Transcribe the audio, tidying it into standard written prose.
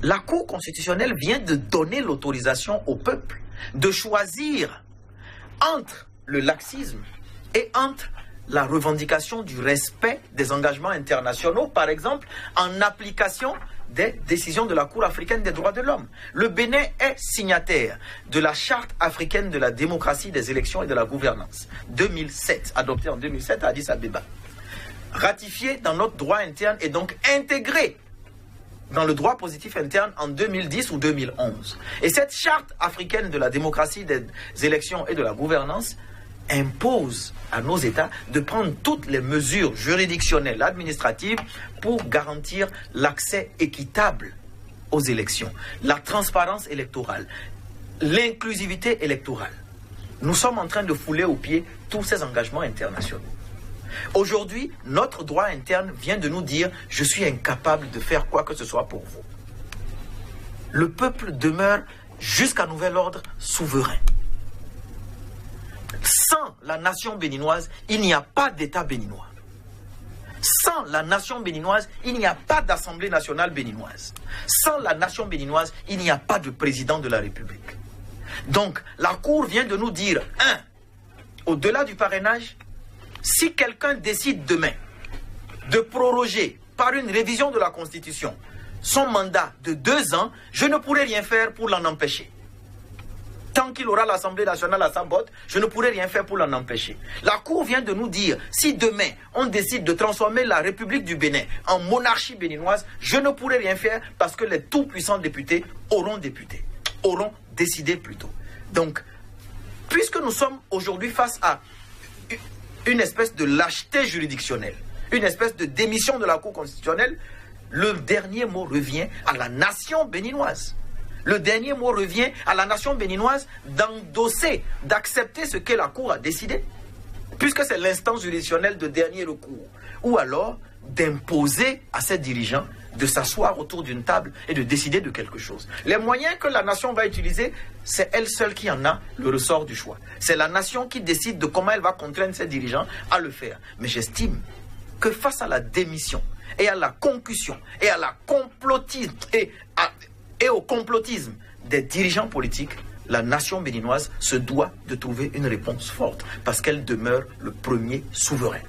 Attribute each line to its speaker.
Speaker 1: La Cour constitutionnelle vient de donner l'autorisation au peuple de choisir entre le laxisme et entre la revendication du respect des engagements internationaux, par exemple, en application des décisions de la Cour africaine des droits de l'homme. Le Bénin est signataire de la Charte africaine de la démocratie, des élections et de la gouvernance, 2007, adoptée en 2007 à Addis Abeba. Ratifiée dans notre droit interne et donc intégrée dans le droit positif interne en 2010 ou 2011. Et cette Charte africaine de la démocratie, des élections et de la gouvernance impose à nos États de prendre toutes les mesures juridictionnelles, administratives, pour garantir l'accès équitable aux élections, la transparence électorale, l'inclusivité électorale. Nous sommes en train de fouler aux pieds tous ces engagements internationaux. Aujourd'hui, notre droit interne vient de nous dire « je suis incapable de faire quoi que ce soit pour vous ». Le peuple demeure jusqu'à nouvel ordre souverain. Sans la nation béninoise, il n'y a pas d'État béninois. Sans la nation béninoise, il n'y a pas d'Assemblée nationale béninoise. Sans la nation béninoise, il n'y a pas de président de la République. Donc, la Cour vient de nous dire, au-delà du parrainage, si quelqu'un décide demain de proroger par une révision de la Constitution son mandat de 2 ans, je ne pourrai rien faire pour l'en empêcher. Tant qu'il aura l'Assemblée nationale à sa botte, je ne pourrai rien faire pour l'en empêcher. La Cour vient de nous dire, si demain on décide de transformer la République du Bénin en monarchie béninoise, je ne pourrai rien faire parce que les tout-puissants députés auront décidé plutôt. Donc, puisque nous sommes aujourd'hui face à une espèce de lâcheté juridictionnelle, une espèce de démission de la Cour constitutionnelle, le dernier mot revient à la nation béninoise. Le dernier mot revient à la nation béninoise d'endosser, d'accepter ce que la Cour a décidé, puisque c'est l'instance juridictionnelle de dernier recours, ou alors d'imposer à ses dirigeants de s'asseoir autour d'une table et de décider de quelque chose. Les moyens que la nation va utiliser, c'est elle seule qui en a le ressort du choix. C'est la nation qui décide de comment elle va contraindre ses dirigeants à le faire. Mais j'estime que face à la démission et à la concussion et à la complotisme et au complotisme des dirigeants politiques, la nation béninoise se doit de trouver une réponse forte parce qu'elle demeure le premier souverain.